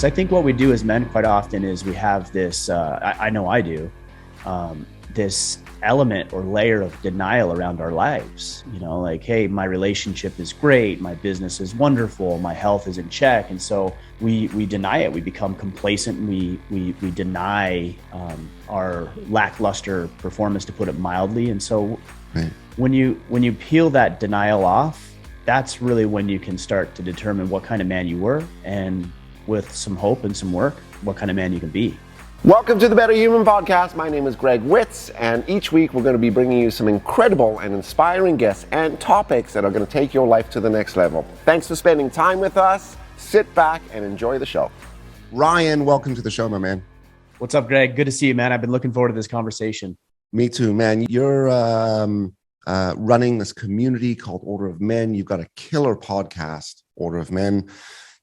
So I think what we do as men quite often is we have this, I know I do, this element or layer of denial around our lives. You know, like, hey, my relationship is great, my business is wonderful, my health is in check. And so we deny it. We become complacent and we deny our lackluster performance, to put it mildly. And so Right. when you peel that denial off, that's really when you can start to determine what kind of man you were, and with some hope and some work, what kind of man you can be. Welcome to the Better Human Podcast. My name is Greg Witz, and each week we're going to be bringing you some incredible and inspiring guests and topics that are going to take your life to the next level. Thanks for spending time with us. Sit back and enjoy the show. Ryan, welcome to the show, my man. What's up, Greg? Good to see you, man. I've been looking forward to this conversation. Me too, man. You're running this community called Order of Men. You've got a killer podcast, Order of Men.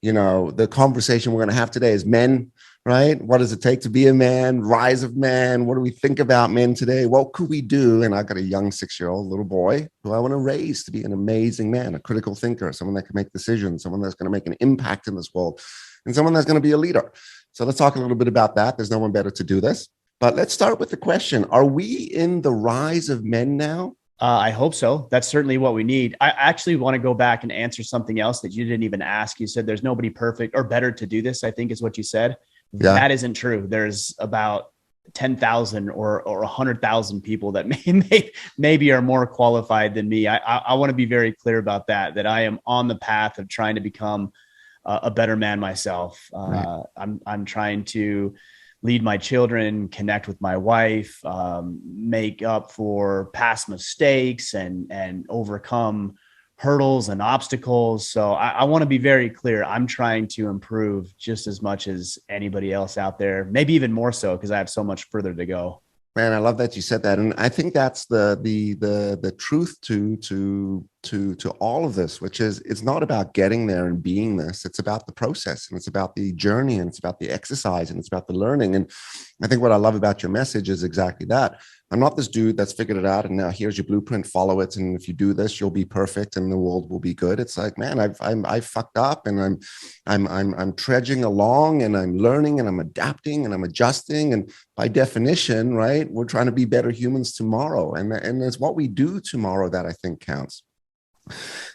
You know, the conversation we're going to have today is men, right? What does it take to be a man? Rise of man. What do we think about men today? What could we do? And I've got a young 6-year-old little boy who I want to raise to be an amazing man, a critical thinker, someone that can make decisions, someone that's going to make an impact in this world, and someone that's going to be a leader. So let's talk a little bit about that. There's no one better to do this. But let's start with the question. Are we in the rise of men now? I hope so. That's certainly what we need. I actually want to go back and answer something else that you didn't even ask. You said there's nobody perfect or better to do this, I think is what you said. Yeah. That isn't true. There's about 10,000 or 100,000 people that maybe are more qualified than me. I want to be very clear about that I am on the path of trying to become a better man myself. Right. I'm trying to lead my children, connect with my wife, make up for past mistakes and overcome hurdles and obstacles. So I want to be very clear. I'm trying to improve just as much as anybody else out there, maybe even more so, because I have so much further to go. Man, I love that you said that. And I think that's the truth to all of this, which is it's not about getting there and being this. It's about the process, and it's about the journey, and it's about the exercise, and it's about the learning. And I think what I love about your message is exactly that. I'm not this dude that's figured it out and now here's your blueprint, follow it, and if you do this, you'll be perfect and the world will be good. It's like, man, I've fucked up, and I'm trudging along, and I'm learning, and I'm adapting, and I'm adjusting, and by definition, right, we're trying to be better humans tomorrow, and it's what we do tomorrow that I think counts.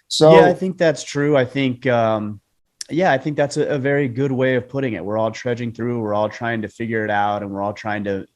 So yeah, I think that's true. I think I think that's a very good way of putting it. We're all trudging through, we're all trying to figure it out, and we're all trying to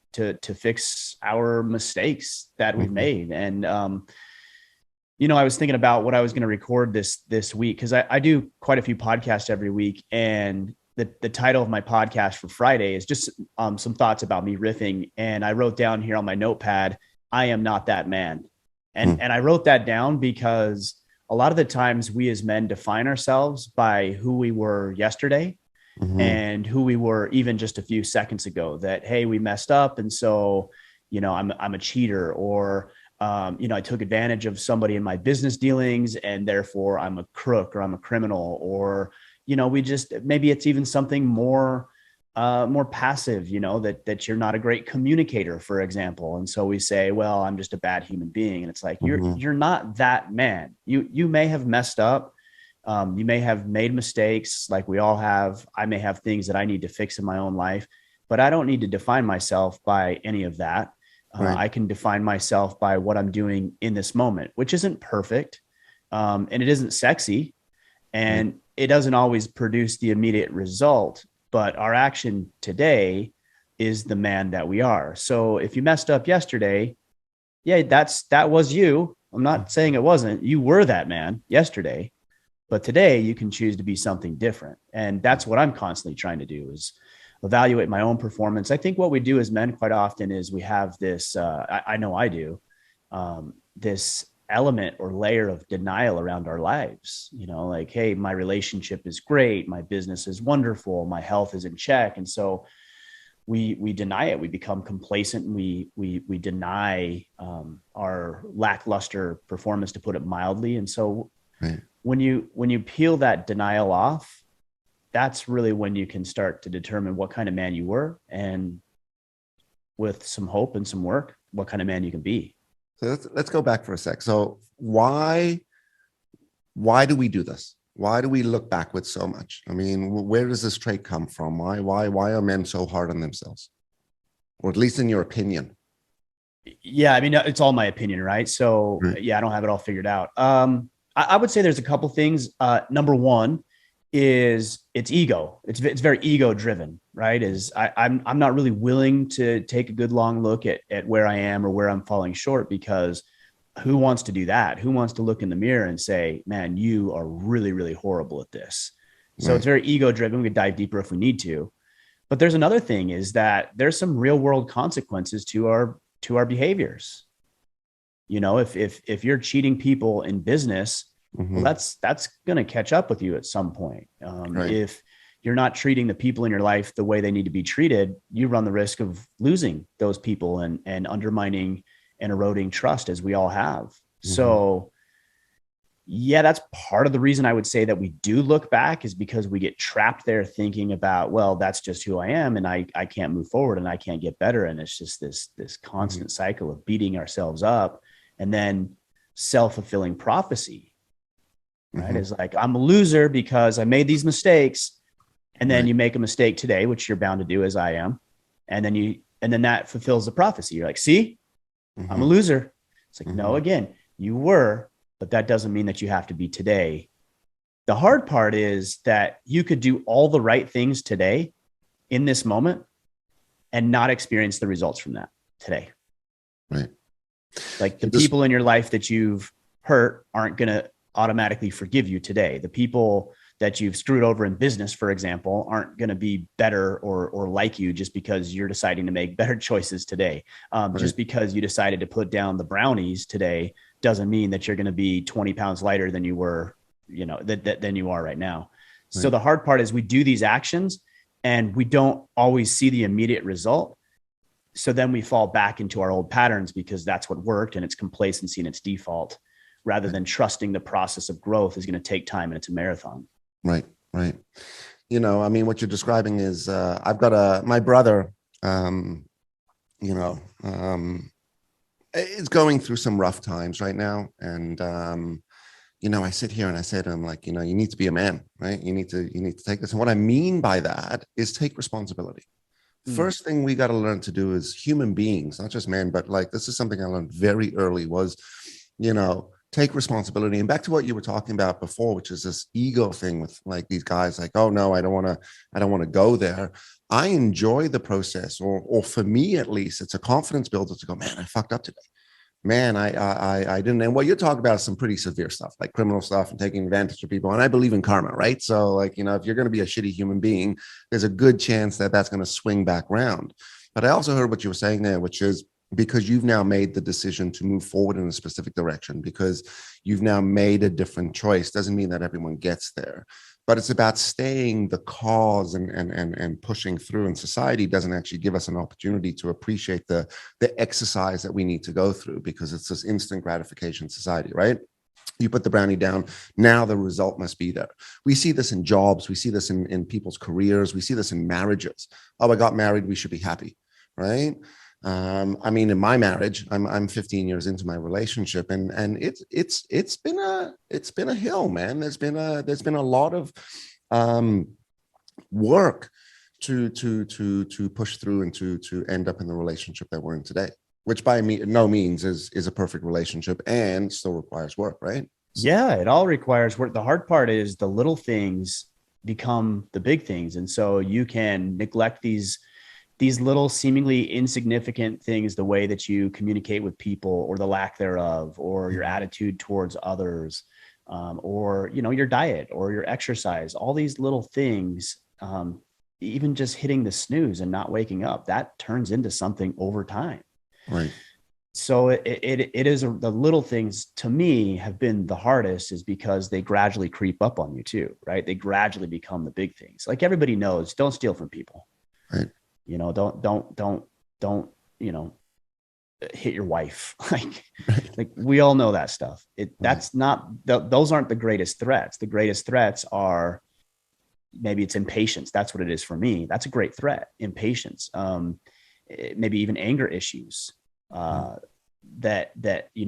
fix our mistakes that we've made. And I was thinking about what I was going to record this week, because I do quite a few podcasts every week, and the title of my podcast for Friday is just some thoughts about me riffing. And I wrote down here on my notepad, I am not that man. And I wrote that down because a lot of the times we as men define ourselves by who we were yesterday and who we were even just a few seconds ago. That, hey, we messed up, and so I'm a cheater, or I took advantage of somebody in my business dealings, and therefore I'm a crook, or I'm a criminal, or we just, maybe it's even something more passive, that you're not a great communicator, for example. And so we say, well, I'm just a bad human being. And it's like, you're not that man. You may have messed up. You may have made mistakes, like we all have. I may have things that I need to fix in my own life, but I don't need to define myself by any of that. Right. I can define myself by what I'm doing in this moment, which isn't perfect. And it isn't sexy, and it doesn't always produce the immediate result, but our action today is the man that we are. So if you messed up yesterday, yeah, that was you. I'm not saying it wasn't. You were that man yesterday, but today you can choose to be something different. And that's what I'm constantly trying to do, is evaluate my own performance. I think what we do as men quite often is we have this, I know I do, this element or layer of denial around our lives. Like, hey, my relationship is great, my business is wonderful, my health is in check. And so we deny it. We become complacent, and we deny our lackluster performance, to put it mildly. And so when you peel that denial off, that's really when you can start to determine what kind of man you were, and with some hope and some work, what kind of man you can be. let's go back for a sec. So why do we do this? Why do we look backwards so much? I mean, where does this trait come from? Why are men so hard on themselves? Or at least in your opinion? Yeah, I mean, it's all my opinion, right? So Right. yeah, I don't have it all figured out. I would say there's a couple things. Number one is it's ego. It's very ego driven, right? I'm not really willing to take a good long look at where I am or where I'm falling short, because who wants to do that? Who wants to look in the mirror and say, man, you are really, really horrible at this? So it's Right. very ego driven. We could dive deeper if we need to. But there's another thing, is that there's some real world consequences to our behaviors. If you're cheating people in business, well, Hmm. that's going to catch up with you at some point. Right. If you're not treating the people in your life the way they need to be treated, you run the risk of losing those people and undermining and eroding trust, as we all have. Hmm. So yeah, that's part of the reason I would say that we do look back, is because we get trapped there thinking about, well, that's just who I am, and I can't move forward and I can't get better. And it's just this Hmm. constant cycle of beating ourselves up, and then self-fulfilling prophecy, right? Hmm. Is like, I'm a loser because I made these mistakes. And then Right. you make a mistake today, which you're bound to do, as I am. And then that fulfills the prophecy. You're like, see, I'm a Hmm. loser. It's like, no, Hmm. again, you were, but that doesn't mean that you have to be today. The hard part is that you could do all the right things today in this moment and not experience the results from that today. Right. Like, the You just people in your life that you've hurt aren't going to automatically forgive you today. The people that you've screwed over in business, for example, aren't going to be better or like you just because you're deciding to make better choices today. right. Just because you decided to put down the brownies today doesn't mean that you're going to be 20 pounds lighter than you were, than you are right now. So Right. the hard part is we do these actions and we don't always see the immediate result. So then we fall back into our old patterns because that's what worked, and it's complacency and it's default, rather Right. than trusting the process of growth is going to take time and it's a marathon. Right. Right. I mean, what you're describing is I've got my brother, um, you know, is going through some rough times right now. And I sit here and I say to him, like, you need to be a man, right? You need to take this. And what I mean by that is take responsibility. Mm. First thing we got to learn to do as human beings, not just men, but like this is something I learned very early was, take responsibility. And back to what you were talking about before, which is this ego thing with like these guys, like, oh no, I don't want to go there. I enjoy the process, or for me at least, it's a confidence builder to go, man, I fucked up today. Man, I didn't. And what you're talking about is some pretty severe stuff, like criminal stuff and taking advantage of people. And I believe in karma, right? So, like, if you're going to be a shitty human being, there's a good chance that that's going to swing back round. But I also heard what you were saying there, which is because you've now made the decision to move forward in a specific direction, because you've now made a different choice, doesn't mean that everyone gets there, but it's about staying the cause and pushing through. And society doesn't actually give us an opportunity to appreciate the exercise that we need to go through, because it's this instant gratification society, right? You put the brownie down, now the result must be there. We see this in jobs, we see this in people's careers, we see this in marriages. Oh, I got married, we should be happy, right? I mean, in my marriage, I'm 15 years into my relationship, and it's been a hill, man. There's been a lot of um, work to push through and to end up in the relationship that we're in today, which by no means is a perfect relationship and still requires work, right? Yeah, it all requires work. The hard part is the little things become the big things. And so you can neglect these little seemingly insignificant things, the way that you communicate with people or the lack thereof, or your Mhm. attitude towards others, or your diet or your exercise, all these little things, even just hitting the snooze and not waking up, that turns into something over time. Right. So it is the little things, to me, have been the hardest, is because they gradually creep up on you too, right? They gradually become the big things. Like, everybody knows, don't steal from people. Right. Don't hit your wife. like Right. like we all know that stuff. it Right. that's not those aren't the greatest threats. The greatest threats are, maybe it's impatience. That's what it is for me. That's a great threat. Impatience. Maybe even anger issues. uh that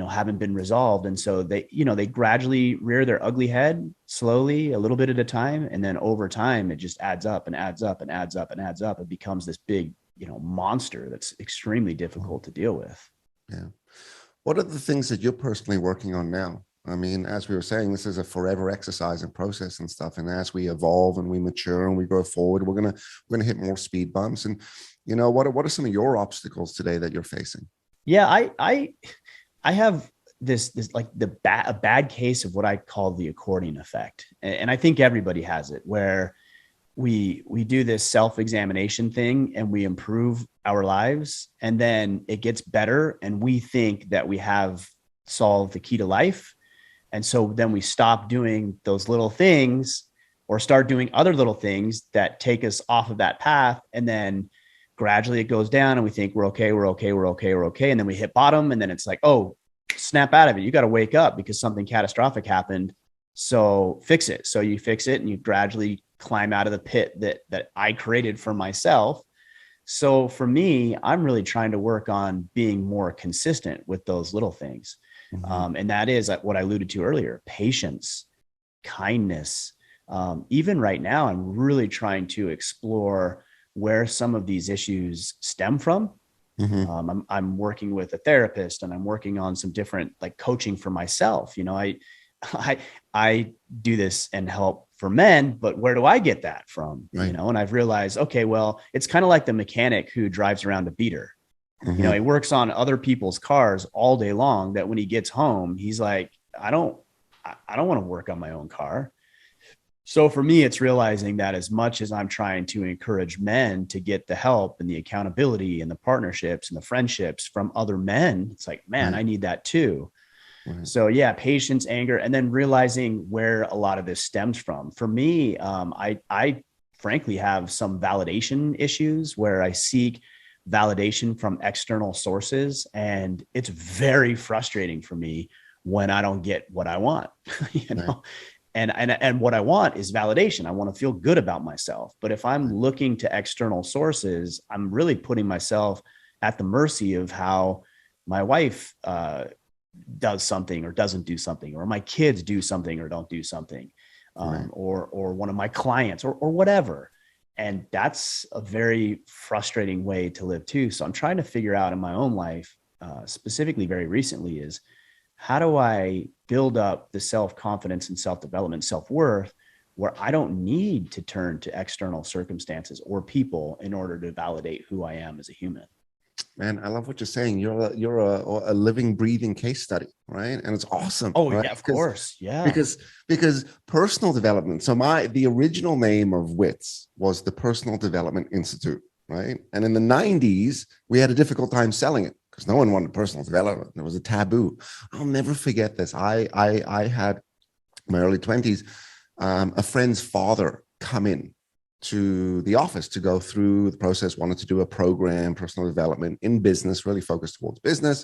haven't been resolved. And so they gradually rear their ugly head slowly, a little bit at a time, and then over time it just adds up and adds up and adds up and adds up. It becomes this big monster that's extremely difficult to deal with. Yeah. What are the things that you're personally working on now? I mean, as we were saying, this is a forever exercise and process and stuff. And as we evolve and we mature and we go forward, we're gonna hit more speed bumps. And what are some of your obstacles today that you're facing? Yeah, I have this like a bad case of what I call the accordion effect, and I think everybody has it, where we do this self-examination thing and we improve our lives, and then it gets better, and we think that we have solved the key to life, and so then we stop doing those little things or start doing other little things that take us off of that path, and then gradually it goes down and we think we're okay, we're okay, we're okay, we're okay. And then we hit bottom, and then it's like, oh, snap out of it. You got to wake up because something catastrophic happened. So fix it. So you fix it and you gradually climb out of the pit that I created for myself. So for me, I'm really trying to work on being more consistent with those little things. And that is what I alluded to earlier: patience, kindness. Even right now, I'm really trying to explore where some of these issues stem from. I'm working with a therapist, and I'm working on some different like coaching for myself. I do this and help for men, but where do I get that from? Right. And I've realized, okay, well, it's kind of like the mechanic who drives around a beater. He works on other people's cars all day long, that when he gets home, he's like, I don't want to work on my own car. So for me, it's realizing that as much as I'm trying to encourage men to get the help and the accountability and the partnerships and the friendships from other men, it's like, man, I need that too. So yeah, patience, anger, and then realizing where a lot of this stems from. For me, I frankly have some validation issues where I seek validation from external sources, and it's very frustrating for me when I don't get what I want. And what I want is validation. I want to feel good about myself. But if I'm looking to external sources, I'm really putting myself at the mercy of how my wife does something or doesn't do something, or my kids do something or don't do something, or one of my clients or whatever. And that's a very frustrating way to live too. So I'm trying to figure out in my own life, specifically very recently, is how do I build up the self-confidence and self-development, self-worth, where I don't need to turn to external circumstances or people in order to validate who I am as a human. Man, I love what you're saying. You're a living, breathing case study, right? And it's awesome. Oh, right? yeah, of course. Yeah. Because personal development. So the original name of WITS was the Personal Development Institute, right? And in the 90s, we had a difficult time selling it because no one wanted personal development. There was a taboo. I'll never forget this. I had my early 20s, a friend's father come in to the office to go through the process, wanted to do a program, personal development in business, really focused towards business.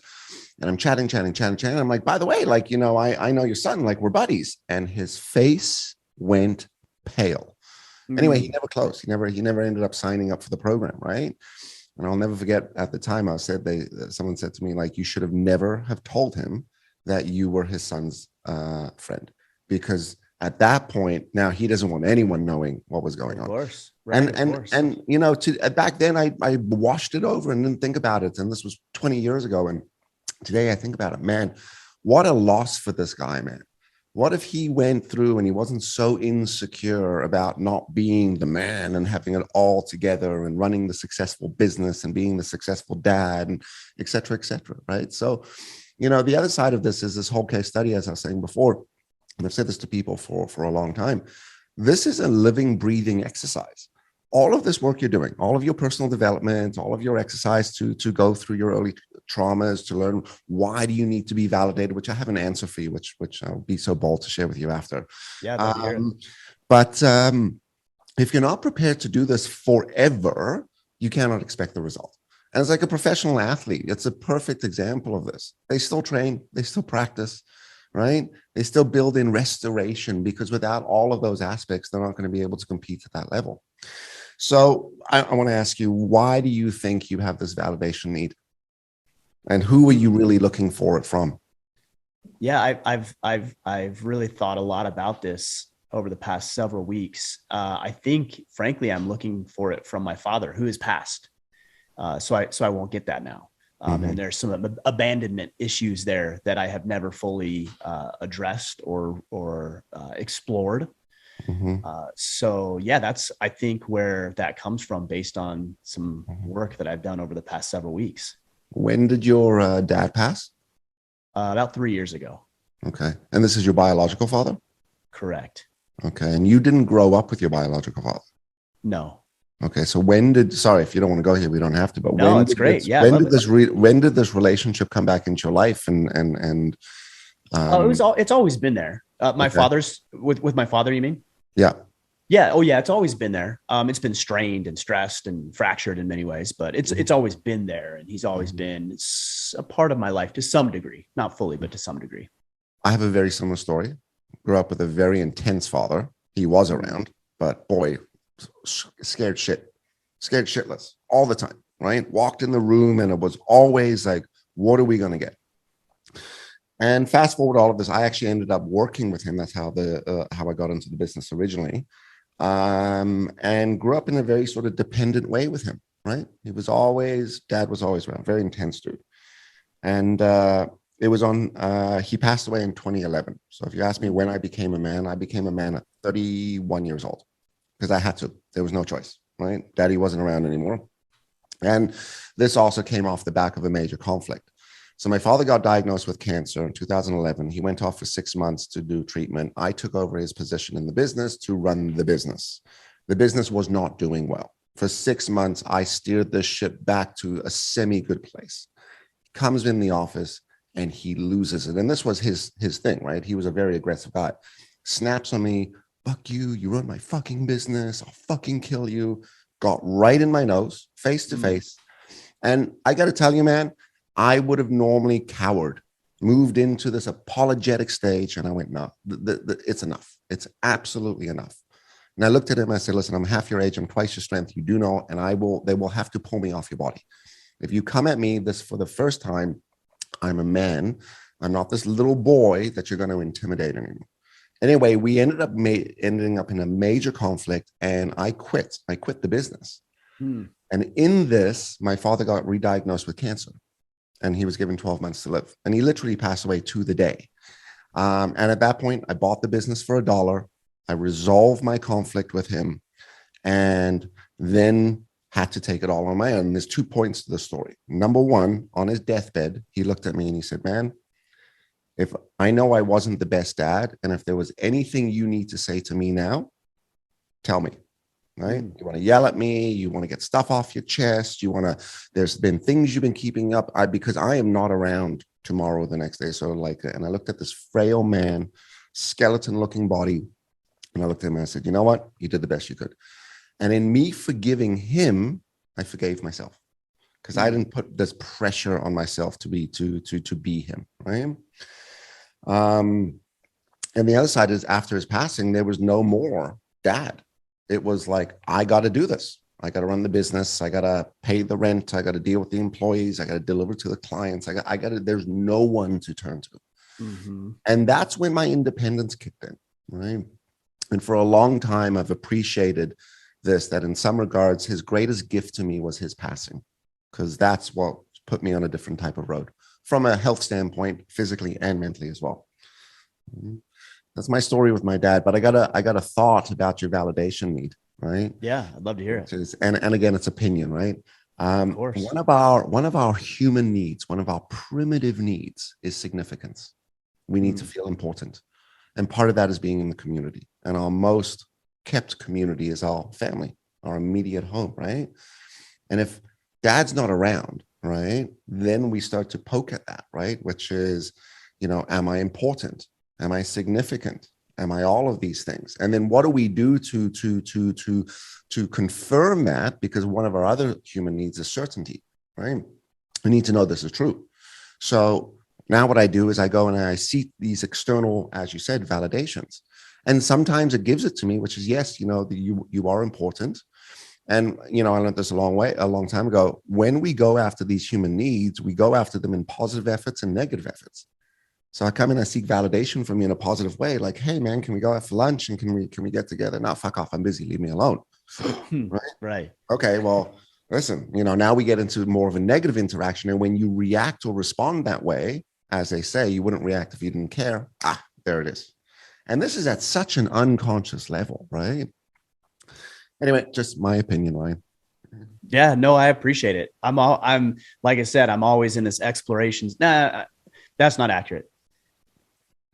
And I'm chatting. I'm like, by the way, like, I know your son, like we're buddies. And his face went pale. Anyway, he never closed. He never ended up signing up for the program. Right. And I'll never forget at the time someone said to me, like, you should have never have told him that you were his son's friend, because at that point, now he doesn't want anyone knowing what was going on. Of course. Right, and back then I washed it over and didn't think about it. And this was 20 years ago. And today I think about it, man, what a loss for this guy, man. What if he went through and he wasn't so insecure about not being the man and having it all together and running the successful business and being the successful dad and et cetera, right? So, the other side of this is this whole case study, as I was saying before, and I've said this to people for a long time. This is a living, breathing exercise. All of this work you're doing, all of your personal development, all of your exercise to go through your early traumas, to learn why do you need to be validated, which I have an answer for you, which I'll be so bold to share with you after. Yeah. But if you're not prepared to do this forever, you cannot expect the result. And it's like a professional athlete. It's a perfect example of this. They still train, they still practice, right? They still build in restoration, because without all of those aspects, they're not going to be able to compete at that level. So I want to ask you, why do you think you have this validation need? And who are you really looking for it from? Yeah, I've really thought a lot about this over the past several weeks. I think, frankly, I'm looking for it from my father, who has passed. So I won't get that now. And there's some abandonment issues there that I have never fully addressed or explored. Mm-hmm. So yeah, that's I think where that comes from, based on some work that I've done over the past several weeks. When did your dad pass? About 3 years ago. Okay. And this is your biological father? Correct. Okay. And you didn't grow up with your biological father? No. Okay. So when did, sorry, if you don't want to go here, we don't have to, but No, when it's did great. this, Yeah, I love it. when did this relationship come back into your life? And, Oh, it's always been there. My okay. father's with my father, you mean? Yeah. Yeah. Oh, yeah. It's always been there. It's been strained and stressed and fractured in many ways, but it's always been there, and he's always been a part of my life to some degree, not fully, but to some degree. I have a very similar story. Grew up with a very intense father. He was around, but boy, scared shitless all the time, right? Walked in the room and it was always like, what are we going to get? And fast forward all of this, I actually ended up working with him. That's how how I got into the business originally, and grew up in a very sort of dependent way with him. Right? Dad was always around, very intense dude. And it was on. He passed away in 2011. So if you ask me when I became a man at 31 years old, because I had to. There was no choice. Right? Daddy wasn't around anymore, and this also came off the back of a major conflict. So my father got diagnosed with cancer in 2011. He went off for 6 months to do treatment. I took over his position in the business to run the business. The business was not doing well. For 6 months, I steered this ship back to a semi-good place. Comes in the office and he loses it. And this was his thing, right? He was a very aggressive guy. Snaps on me, fuck you, you run my fucking business, I'll fucking kill you. Got right in my nose, face to face. And I got to tell you, man, I would have normally cowered, moved into this apologetic stage. And I went, no, it's enough. It's absolutely enough. And I looked at him and I said, listen, I'm half your age. I'm twice your strength. You do know, and they will have to pull me off your body. If you come at me this for the first time, I'm a man. I'm not this little boy that you're going to intimidate anymore. Anyway, we ended up ending up in a major conflict, and I quit. I quit the business. And in this, my father got re-diagnosed with cancer, and he was given 12 months to live. And he literally passed away to the day. And at that point, I bought the business for $1. I resolved my conflict with him, and then had to take it all on my own. And there's 2 points to the story. Number one, on his deathbed, he looked at me and he said, man, if I know I wasn't the best dad, and if there was anything you need to say to me now, tell me. Right? You want to yell at me, you want to get stuff off your chest, there's been things you've been keeping up, because I am not around tomorrow or the next day. So and I looked at this frail man, skeleton looking body, and I looked at him and I said, you know what? You did the best you could. And in me forgiving him, I forgave myself, because I didn't put this pressure on myself to be him. Right? And the other side is, after his passing, there was no more dad. It was like, I got to do this. I got to run the business. I got to pay the rent. I got to deal with the employees. I got to deliver to the clients. I got to, there's no one to turn to. And that's when my independence kicked in. Right. And for a long time, I've appreciated this, that in some regards, his greatest gift to me was his passing, because that's what put me on a different type of road from a health standpoint, physically and mentally as well. That's my story with my dad. But I got a thought about your validation need, right? Yeah, I'd love to hear it. And again, it's opinion, right? Of course. One of our human needs, one of our primitive needs, is significance. We need to feel important, and part of that is being in the community. And our most kept community is our family, our immediate home, right? And if dad's not around, right, then we start to poke at that, right? Which is, am I important? Am I significant? Am I all of these things? And then what do we do to confirm that? Because one of our other human needs is certainty, right? We need to know this is true. So now what I do is I go and I seek these external, as you said, validations. And sometimes it gives it to me, which is, yes, you are important. And, I learned this a long time ago. When we go after these human needs, we go after them in positive efforts and negative efforts. So I come in, I seek validation from you in a positive way. Like, hey man, can we go out for lunch and can we get together? No, fuck off. I'm busy. Leave me alone. Right. Right. Okay. Well, listen, now we get into more of a negative interaction. And when you react or respond that way, as they say, you wouldn't react if you didn't care. There it is. And this is at such an unconscious level, right? Anyway, just my opinion, Ryan. Yeah, no, I appreciate it. I'm like I said, I'm always in this exploration. Nah, that's not accurate.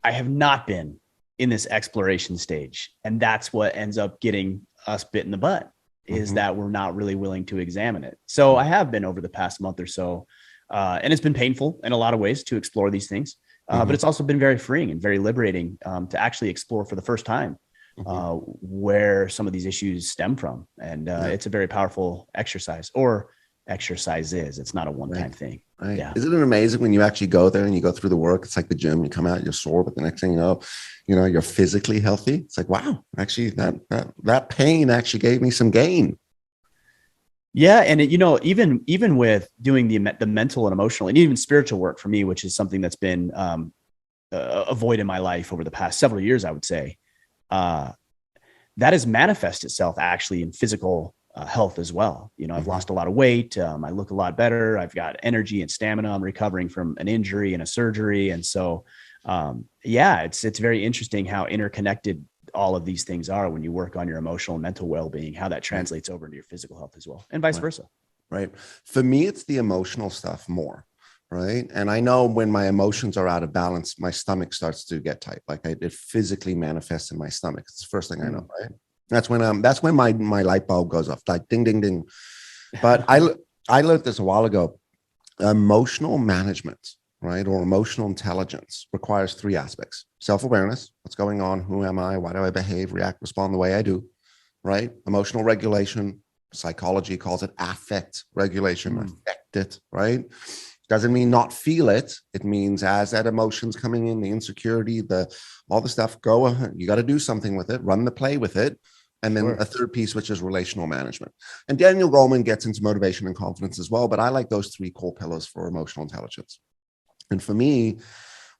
I have not been in this exploration stage. And that's what ends up getting us bit in the butt, is that we're not really willing to examine it. So I have been over the past month or so. And it's been painful in a lot of ways to explore these things. But it's also been very freeing and very liberating to actually explore for the first time where some of these issues stem from. And it's a very powerful exercise, or exercises. It's not a one-time thing. Right. Yeah. Isn't it amazing when you actually go there and you go through the work? It's like the gym, you come out, you're sore, but the next thing you know, you're physically healthy. It's like, wow, actually that pain actually gave me some gain. Yeah. And even with doing the mental and emotional and even spiritual work for me, which is something that's been a void in my life over the past several years, I would say, that has manifested itself actually in physical health as well. I've lost a lot of weight. I look a lot better. I've got energy and stamina. I'm recovering from an injury and a surgery. And so, it's very interesting how interconnected all of these things are when you work on your emotional and mental well-being, how that translates over into your physical health as well, and vice versa. Right. For me, it's the emotional stuff more. Right. And I know when my emotions are out of balance, my stomach starts to get tight. Like it physically manifests in my stomach. It's the first thing I know. Right. That's when my light bulb goes off, like ding, ding, ding. But I learned this a while ago. Emotional management, right, or emotional intelligence requires three aspects: self-awareness, what's going on, who am I, why do I behave, react, respond the way I do, right? Emotional regulation, psychology calls it affect regulation, affect it, right? Doesn't mean not feel it. It means as that emotion's coming in, the insecurity, all the stuff, go ahead. You got to do something with it, run the play with it. And then a third piece, which is relational management. And Daniel Goleman gets into motivation and confidence as well. But I like those three core pillars for emotional intelligence. And for me,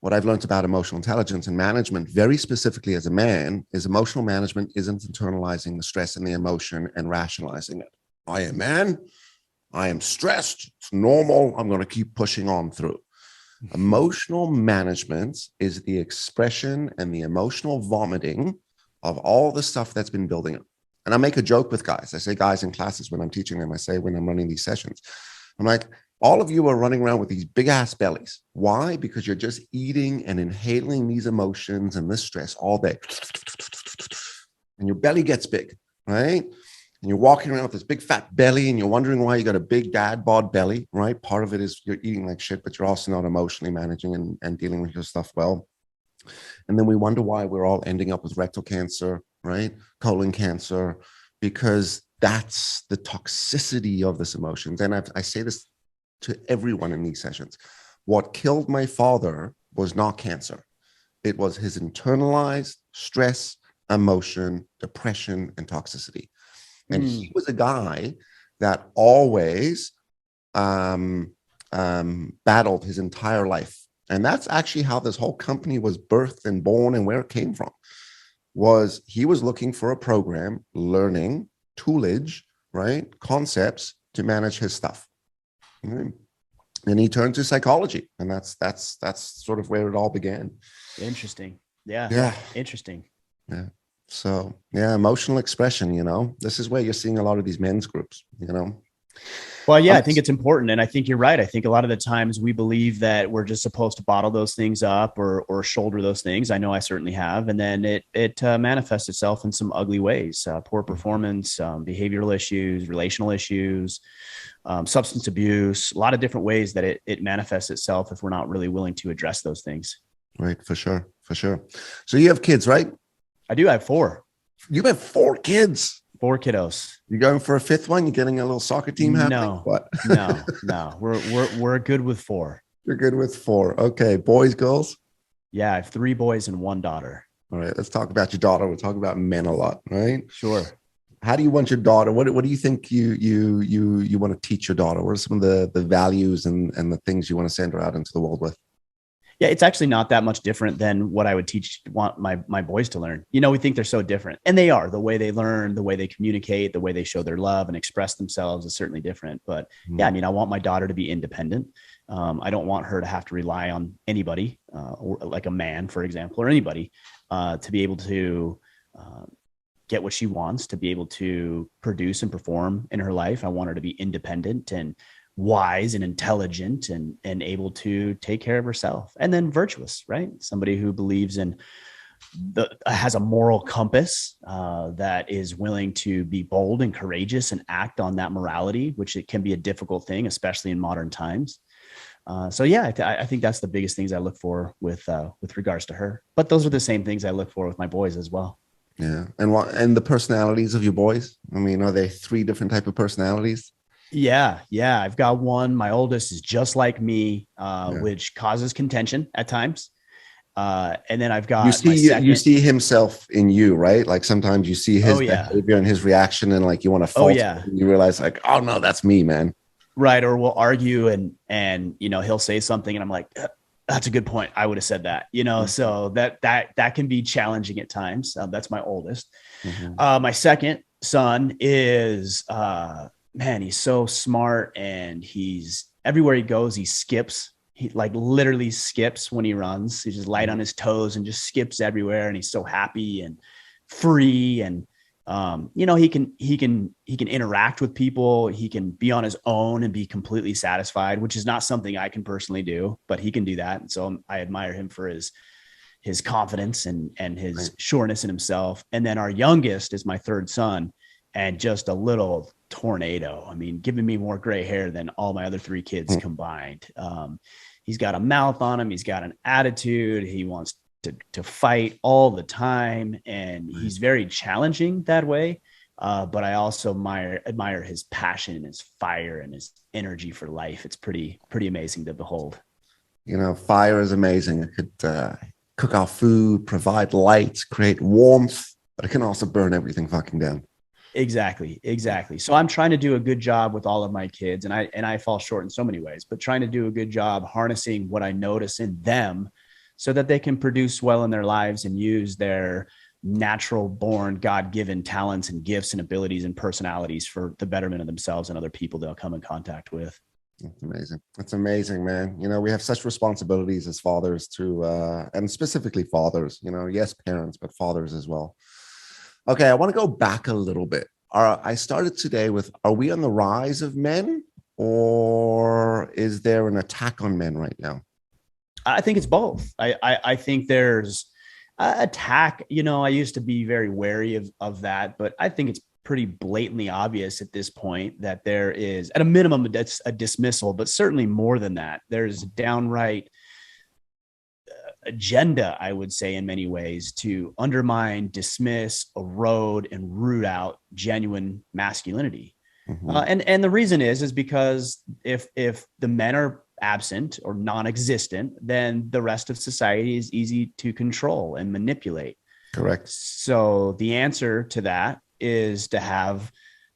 what I've learned about emotional intelligence and management, very specifically as a man, is emotional management isn't internalizing the stress and the emotion and rationalizing it. I am stressed. It's normal. I'm going to keep pushing on through. Emotional management is the expression and the emotional vomiting of all the stuff that's been building up. And I make a joke with guys. I say guys in classes when I'm teaching them, I say when I'm running these sessions, I'm like, all of you are running around with these big ass bellies. Why? Because you're just eating and inhaling these emotions and this stress all day. And your belly gets big, right? And you're walking around with this big fat belly and you're wondering why you got a big dad bod belly, right? Part of it is you're eating like shit, but you're also not emotionally managing and dealing with your stuff well. And then we wonder why we're all ending up with rectal cancer, right? Colon cancer, because that's the toxicity of this emotions. And I say this to everyone in these sessions. What killed my father was not cancer. It was his internalized stress, emotion, depression, and toxicity. And he was a guy that always battled his entire life. And that's actually how this whole company was birthed and born, and where it came from was he was looking for a program, learning, toolage, right? Concepts to manage his stuff. Right? And he turned to psychology, and that's sort of where it all began. Interesting. Yeah. Yeah. Interesting. Yeah. So yeah, emotional expression, this is where you're seeing a lot of these men's groups, Well, yeah, I think it's important. And I think you're right. I think a lot of the times we believe that we're just supposed to bottle those things up or shoulder those things. I know I certainly have. And then it manifests itself in some ugly ways, poor performance, behavioral issues, relational issues, substance abuse, a lot of different ways that it manifests itself if we're not really willing to address those things. Right. For sure. For sure. So you have kids, right? I do. I have 4. You have 4 kids. 4 kiddos. You going for a 5th one? You getting a little soccer team happening? No, what? no. We're good with 4. You're good with 4. Okay. Boys, girls? Yeah. I have 3 boys and 1 daughter. All right. Let's talk about your daughter. We'll talk about men a lot, right? Sure. How do you want your daughter? What do you think you want to teach your daughter? What are some of the values and the things you want to send her out into the world with? Yeah, it's actually not that much different than what I would want my boys to learn. We think they're so different, and they are. The way they learn, the way they communicate, the way they show their love and express themselves is certainly different. But yeah, I want my daughter to be independent. I don't want her to have to rely on anybody, or like a man, for example, or anybody, to be able to get what she wants, to be able to produce and perform in her life. I want her to be independent and wise and intelligent and able to take care of herself, and then virtuous, right? Somebody who believes in has a moral compass, that is willing to be bold and courageous and act on that morality, which it can be a difficult thing, especially in modern times. So yeah, I think that's the biggest things I look for with regards to her. But those are the same things I look for with my boys as well. Yeah. And the personalities of your boys? I mean, are they three different type of personalities? Yeah. I've got one. My oldest is just like me, which causes contention at times. And then I've got my second. You see himself in you, right? Like sometimes you see his behavior and his reaction, and like you want to fault him, and you realize like, oh no, that's me, man. Right. Or we'll argue and he'll say something and I'm like, that's a good point. I would have said that, so that can be challenging at times. That's my oldest. Mm-hmm. My second son is, man, he's so smart, and he's everywhere he goes, he skips. He like literally skips when he runs. He's just light on his toes and just skips everywhere. And he's so happy and free. And, he can interact with people. He can be on his own and be completely satisfied, which is not something I can personally do, but he can do that. And so I admire him for his confidence and his sureness in himself. And then our youngest is my third son, and just a little tornado. I mean, giving me more gray hair than all my other three kids combined. He's got a mouth on him. He's got an attitude. He wants to fight all the time. And he's very challenging that way. But I also admire his passion and his fire and his energy for life. It's pretty amazing to behold. Fire is amazing. It could cook our food, provide light, create warmth, but it can also burn everything fucking down. Exactly. So I'm trying to do a good job with all of my kids, and I fall short in so many ways, but trying to do a good job harnessing what I notice in them so that they can produce well in their lives and use their natural born God-given talents and gifts and abilities and personalities for the betterment of themselves and other people they'll come in contact with. That's amazing, man. We have such responsibilities as fathers to, and specifically fathers, yes, parents, but fathers as well. Okay, I want to go back a little bit. I started today with, are we on the rise of men, or is there an attack on men right now? I think it's both. I think there's attack. I used to be very wary of that, but I think it's pretty blatantly obvious at this point that there is, at a minimum, that's a dismissal, but certainly more than that. There's downright agenda, I would say, in many ways, to undermine, dismiss, erode, and root out genuine masculinity. Mm-hmm. And the reason is because if the men are absent or non-existent, then the rest of society is easy to control and manipulate. Correct. So the answer to that is to have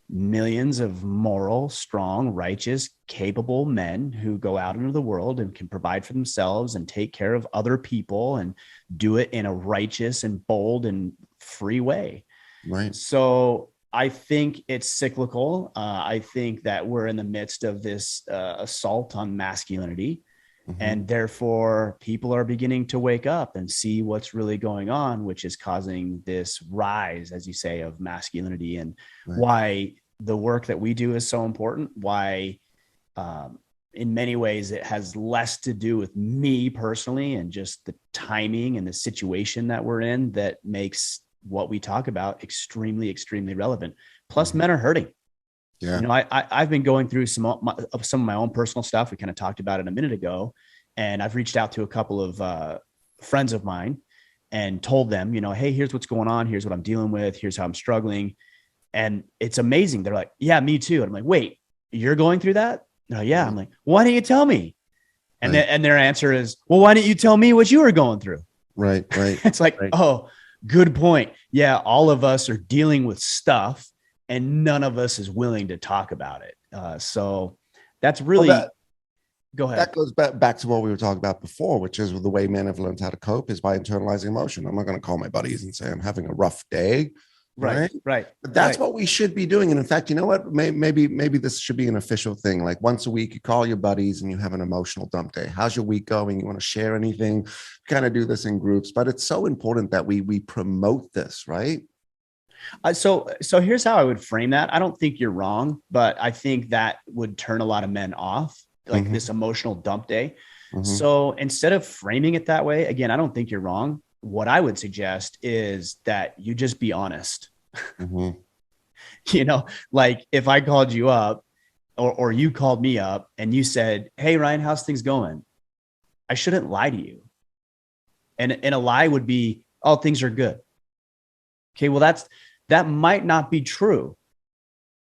millions of moral, strong, righteous, capable men who go out into the world and can provide for themselves and take care of other people and do it in a righteous and bold and free way. Right. So I think it's cyclical. I think that we're in the midst of this assault on masculinity. Mm-hmm. And therefore, people are beginning to wake up and see what's really going on, which is causing this rise, as you say, of masculinity, and why the work that we do is so important. Why, in many ways, it has less to do with me personally and just the timing and the situation that we're in that makes what we talk about extremely, extremely relevant. Plus, men are hurting. Yeah. I've been going through some of my own personal stuff. We kind of talked about it a minute ago, and I've reached out to a couple of friends of mine and told them, hey, here's what's going on. Here's what I'm dealing with. Here's how I'm struggling. And it's amazing. They're like, yeah, me too. And I'm like, wait, you're going through that? No, yeah. I'm like, why didn't you tell me? And and their answer is, well, why didn't you tell me what you were going through? Right. It's like, oh, good point. Yeah, all of us are dealing with stuff. and none of us is willing to talk about it. So that's Well, really, go ahead. that goes back to what we were talking about before, which is the way men have learned how to cope is by internalizing emotion. I'm not going to call my buddies and say I'm having a rough day, Right. Right. But that's right. what we should be doing. And in fact, you know what? Maybe this should be an official thing. Like once a week, you call your buddies and you have an emotional dump day. How's your week going? You want to share anything? Kind of do this in groups, but it's so important that we promote this, right? So here's how I would frame that. I don't think you're wrong, but I think that would turn a lot of men off, like this emotional dump day. So instead of framing it that way, again, I don't think you're wrong. What I would suggest is that you just be honest. You know, like if I called you up or you called me up and you said, "Hey, Ryan, how's things going?" I shouldn't lie to you. And a lie would be, "Oh, things are good." Okay, well, that might not be true.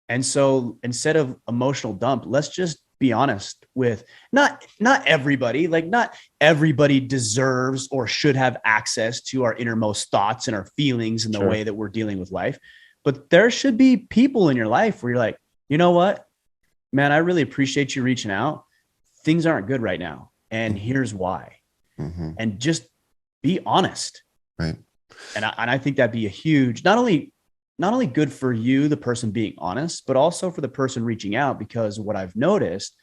And so instead of emotional dump, let's just be honest with not everybody, like not everybody deserves or should have access to our innermost thoughts and our feelings and the way that we're dealing with life. But there should be people in your life where you're like, you know what, man, I really appreciate you reaching out. Things aren't good right now. And here's why. And just be honest. Right. And I think that'd be a huge, not only good for you, the person being honest, but also for the person reaching out. Because what I've noticed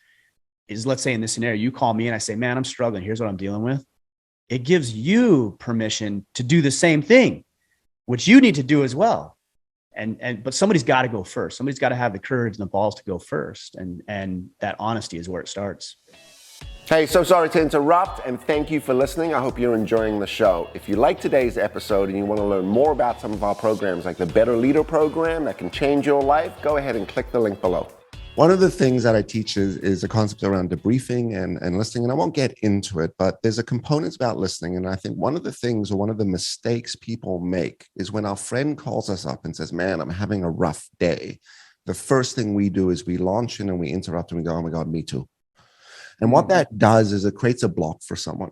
is, let's say in this scenario, you call me and I say, "Man, I'm struggling. Here's what I'm dealing with." It gives you permission to do the same thing, which you need to do as well. But somebody's got to go first. Somebody's got to have the courage and the balls to go first. And that honesty is where it starts. Hey, so sorry to interrupt, and thank you for listening. I hope you're enjoying the show. If you like today's episode and you want to learn more about some of our programs like the Better Leader program that can change your life, go ahead and click the link below. One of the things that I teach is a concept around debriefing and listening, and I won't get into it, but there's a component about listening. And I think one of the things or one of the mistakes people make is when our friend calls us up and says, "Man, I'm having a rough day." The first thing we do is we launch in and we interrupt and we go, "Oh my God, me too." And what that does is it creates a block for someone.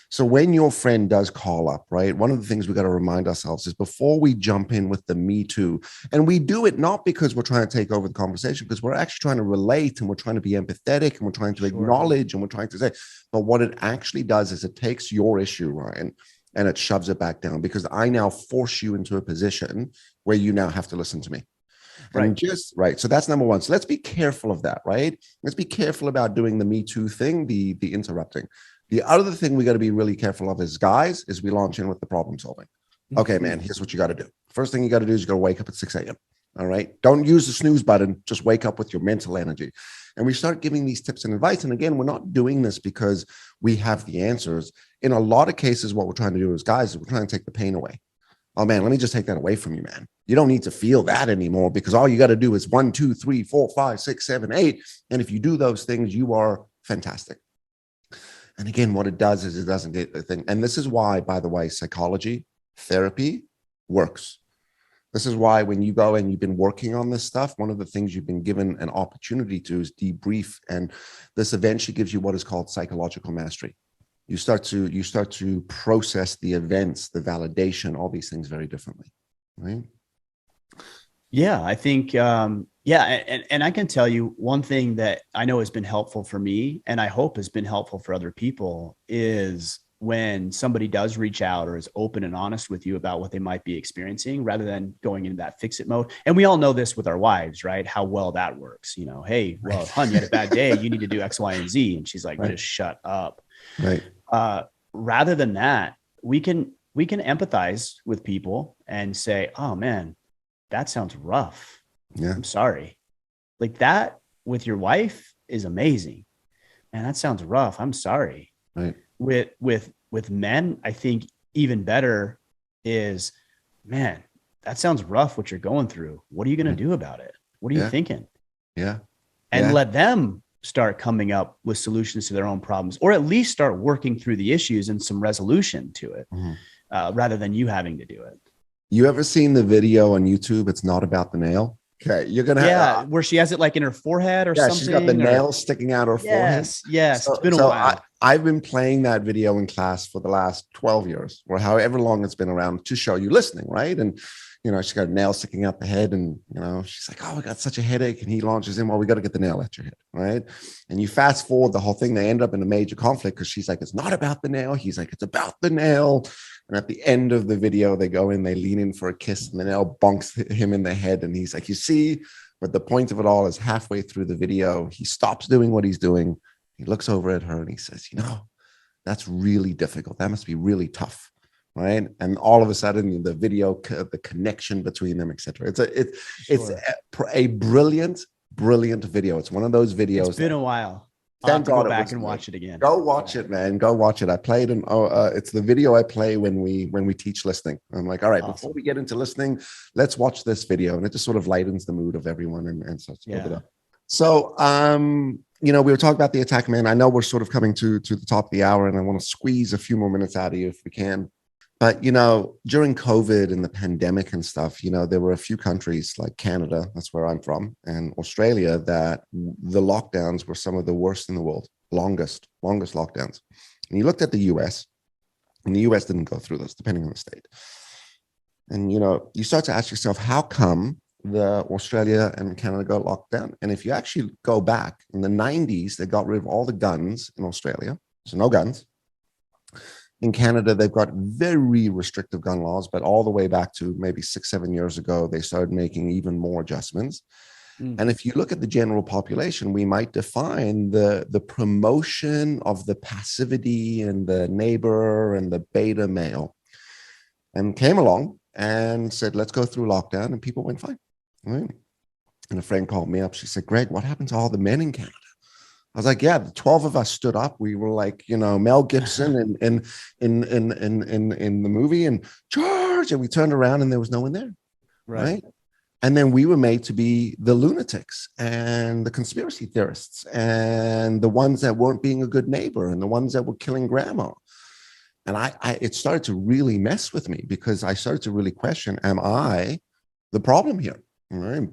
So when your friend does call up, right, one of the things we got to remind ourselves is before we jump in with the "me too," and we do it not because we're trying to take over the conversation, because we're actually trying to relate and we're trying to be empathetic and we're trying to acknowledge and we're trying to say, but what it actually does is it takes your issue, Ryan, and it shoves it back down, because I now force you into a position where you now have to listen to me. And so that's number one. So let's be careful of that, right? Let's be careful about doing the "me too" thing, the interrupting. The other thing we got to be really careful of is we launch in with the problem solving. Okay, man, here's what you got to do. First thing you got to do is you got to wake up at 6 a.m. All right. Don't use the snooze button. Just wake up with your mental energy. And we start giving these tips and advice. And again, we're not doing this because we have the answers. In a lot of cases, what we're trying to do is we're trying to take the pain away. Oh man, let me just take that away from you, man. You don't need to feel that anymore, because all you got to do is 1, 2, 3, 4, 5, 6, 7, 8. And if you do those things, you are fantastic. And again, what it does is it doesn't get the thing. And this is why, by the way, psychology, therapy works. This is why when you go and you've been working on this stuff, one of the things you've been given an opportunity to is debrief. And this eventually gives you what is called psychological mastery. You start to process the events, the validation, all these things very differently, right? Yeah, I think, and I can tell you one thing that I know has been helpful for me, and I hope has been helpful for other people, is when somebody does reach out or is open and honest with you about what they might be experiencing, rather than going into that fix it mode. And we all know this with our wives, right? How well that works. You know, "Hey, well, hun, you had a bad day. You need to do X, Y, and Z." And she's like, "Just shut up." Right. Rather than that, we can empathize with people and say, "Oh man, that sounds rough. Yeah. I'm sorry." Like that with your wife is amazing. Man, that sounds rough. I'm sorry. Right. With men, I think even better is, "Man, that sounds rough what you're going through. What are you going to do about it? What are you thinking?" Yeah. And let them start coming up with solutions to their own problems, or at least start working through the issues and some resolution to it, rather than you having to do it. You ever seen the video on YouTube? It's not about the nail. Okay. You're going to where she has it like in her forehead or something. She's got the nail sticking out her forehead. Yes. It's been a while. I've been playing that video in class for the last 12 years, or however long it's been around, to show you listening, right? And she's got a nail sticking out the head, and she's like, oh, I got such a headache, and he launches in, well, we got to get the nail at your head, right? And you fast forward the whole thing, they end up in a major conflict because she's like, it's not about the nail, he's like, it's about the nail. And at the end of the video, they go in, they lean in for a kiss, and the nail bonks him in the head, and he's like, you see, but the point of it all is halfway through the video, he stops doing what he's doing, he looks over at her, and he says, that's really difficult, that must be really tough, right? And all of a sudden, the video, the connection between them, etc. It's a brilliant video. It's one of those videos. It's been a while. I'll have to go back and watch it again. Go watch it, man. Go watch it. I played and it's the video I play when we teach listening. I'm like, all right, awesome. Before we get into listening, let's watch this video, and it just sort of lightens the mood of everyone and starts to build it up. So, we were talking about the attack, man. I know we're sort of coming to the top of the hour, and I want to squeeze a few more minutes out of you if we can. But, during COVID and the pandemic and stuff, there were a few countries like Canada, that's where I'm from, and Australia, that the lockdowns were some of the worst in the world, longest lockdowns. And you looked at the US, and the US didn't go through this, depending on the state. And, you start to ask yourself, how come the Australia and Canada got locked down? And if you actually go back in the 90s, they got rid of all the guns in Australia. So no guns. In Canada, they've got very restrictive gun laws, but all the way back to maybe 6-7 years ago, they started making even more adjustments. And if you look at the general population, we might define the promotion of the passivity and the neighbor and the beta male, and came along and said, let's go through lockdown, and people went fine. Right? And a friend called me up. She said, Greg, what happened to all the men in Canada? I was like, yeah, the 12 of us stood up. We were like, Mel Gibson in the movie, and charge. And we turned around and there was no one there. Right. And then we were made to be the lunatics and the conspiracy theorists and the ones that weren't being a good neighbor and the ones that were killing grandma. And it started to really mess with me, because I started to really question, am I the problem here? Right.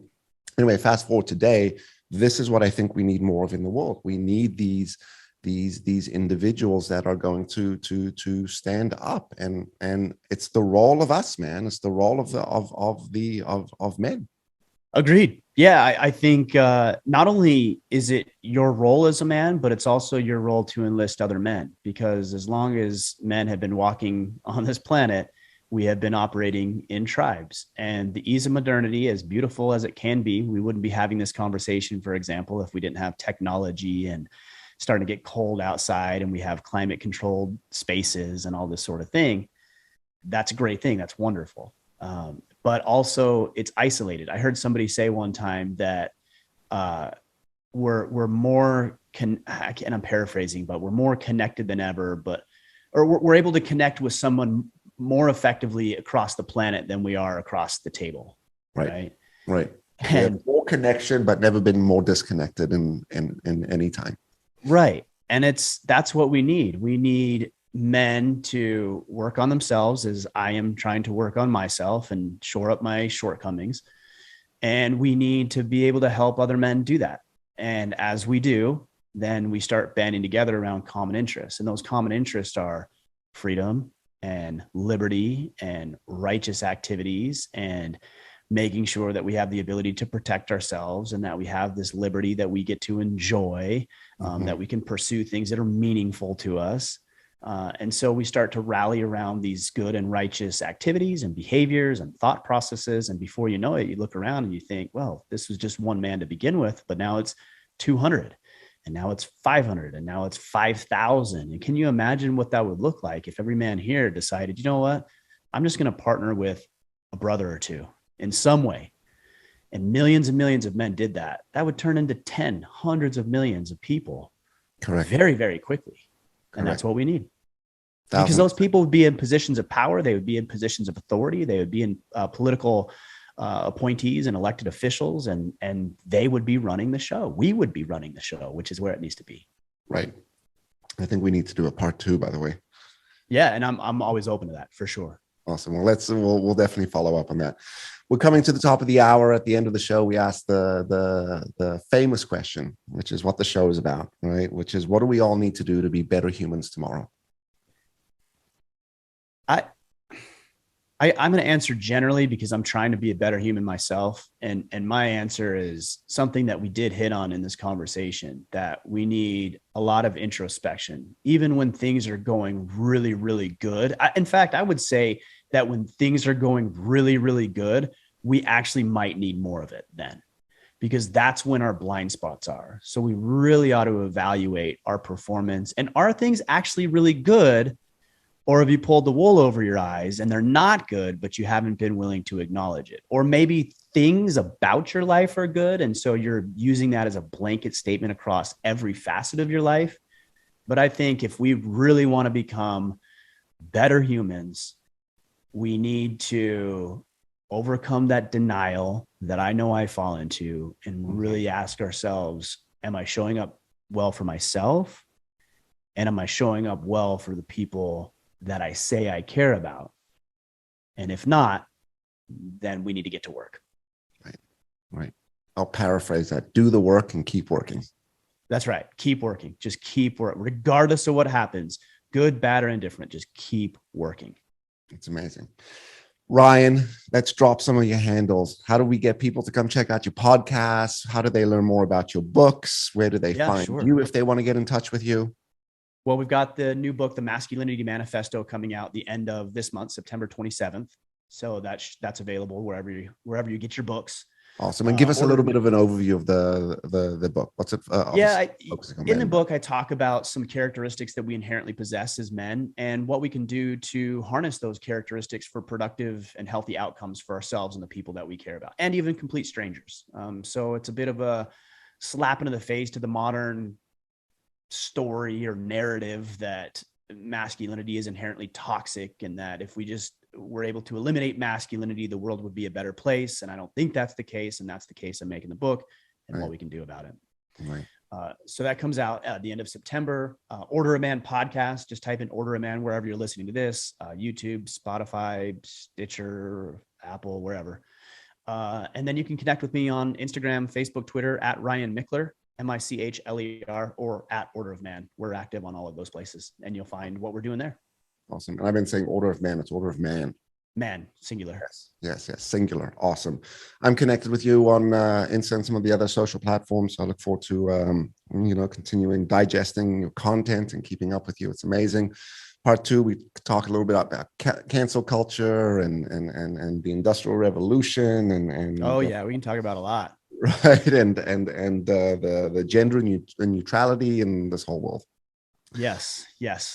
Anyway, fast forward today. This is what I think we need more of in the world. We need these individuals that are going to stand up, and it's the role of us, man. It's the role of men. Agreed. Yeah, I think not only is it your role as a man, but it's also your role to enlist other men, because as long as men have been walking on this planet, we have been operating in tribes. And the ease of modernity, as beautiful as it can be, we wouldn't be having this conversation, for example, if we didn't have technology and starting to get cold outside and we have climate controlled spaces and all this sort of thing. That's a great thing. That's wonderful. But also it's isolated. I heard somebody say one time that we're more, and I'm paraphrasing, but we're more connected than ever, or we're able to connect with someone more effectively across the planet than we are across the table. Right. And more connection, but never been more disconnected in any time. Right. And that's what we need. We need men to work on themselves, as I am trying to work on myself and shore up my shortcomings. And we need to be able to help other men do that. And as we do, then we start banding together around common interests. And those common interests are freedom and liberty and righteous activities, and making sure that we have the ability to protect ourselves, and that we have this liberty that we get to enjoy, that we can pursue things that are meaningful to us. And so we start to rally around these good and righteous activities and behaviors and thought processes. And before you know it, you look around and you think, well, this was just one man to begin with, but now it's 200. And now it's 500, and now it's 5,000. And can you imagine what that would look like if every man here decided, you know what, I'm just going to partner with a brother or two in some way, and millions of men did that? That would turn into hundreds of millions of people. Correct. Very, very quickly. Correct. And that's what we need. Because those people would be in positions of power. They would be in positions of authority. They would be in political appointees and elected officials, and they would be running the show. We would be running the show, which is where it needs to be. Right. I think we need to do a part 2, by the way. Yeah, and I'm always open to that, for sure. Awesome. Well, we'll definitely follow up on that. We're coming to the top of the hour. At the end of the show, we ask the famous question, which is what the show is about, right? Which is, what do we all need to do to be better humans tomorrow? I'm going to answer generally because I'm trying to be a better human myself. And my answer is something that we did hit on in this conversation, that we need a lot of introspection, even when things are going really, really good. In fact, I would say that when things are going really, really good, we actually might need more of it then, because that's when our blind spots are. So we really ought to evaluate our performance. And are things actually really good? Or have you pulled the wool over your eyes and they're not good, but you haven't been willing to acknowledge it? Or maybe things about your life are good, and so you're using that as a blanket statement across every facet of your life. But I think if we really want to become better humans, we need to overcome that denial that I know I fall into and really ask ourselves, am I showing up well for myself? And am I showing up well for the people that I say I care about? And if not, then we need to get to work. Right. I'll paraphrase that. Do the work and keep working. That's right. Keep working. Just keep working. Regardless of what happens, good, bad, or indifferent, just keep working. It's amazing. Ryan, let's drop some of your handles. How do we get people to come check out your podcasts? How do they learn more about your books? Where do they find you if they want to get in touch with you? Well, we've got the new book, The Masculinity Manifesto, coming out the end of this month, September 27th. So that's available wherever you get your books. Awesome. And give us a little bit of an overview of the book. What's it? In the book, I talk about some characteristics that we inherently possess as men and what we can do to harness those characteristics for productive and healthy outcomes for ourselves and the people that we care about, and even complete strangers. So it's a bit of a slap into the face to the modern story or narrative that masculinity is inherently toxic, and that if we just were able to eliminate masculinity, the world would be a better place. And I don't think that's the case. And that's the case I'm making the book and what we can do about it. Right. So that comes out at the end of September. Order a Man podcast. Just type in Order a Man wherever you're listening to this, YouTube, Spotify, Stitcher, Apple, wherever. And then you can connect with me on Instagram, Facebook, Twitter at Ryan Michler, Michler, or at Order of Man. We're active on all of those places, and you'll find what we're doing there. Awesome. And I've been saying Order of Man. It's Order of Man. Man, singular. Yes, singular. Awesome. I'm connected with you on Insta and some of the other social platforms. So I look forward to continuing digesting your content and keeping up with you. It's amazing. Part 2, we talk a little bit about cancel culture and the Industrial Revolution and we can talk about a lot. Right, and the gender neutrality in this whole world. Yes.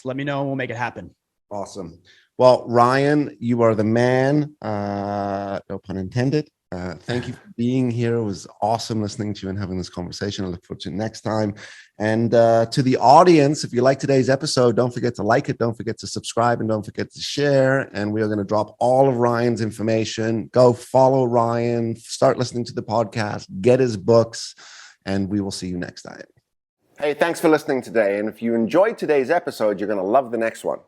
Let me know and we'll make it happen. Awesome. Well, Ryan, you are the man. No pun intended. Thank you for being here. It was awesome listening to you and having this conversation. I look forward to next time. And to the audience, if you like today's episode, don't forget to like it. Don't forget to subscribe and don't forget to share. And we are going to drop all of Ryan's information. Go follow Ryan, start listening to the podcast, get his books, and we will see you next time. Hey, thanks for listening today. And if you enjoyed today's episode, you're going to love the next one.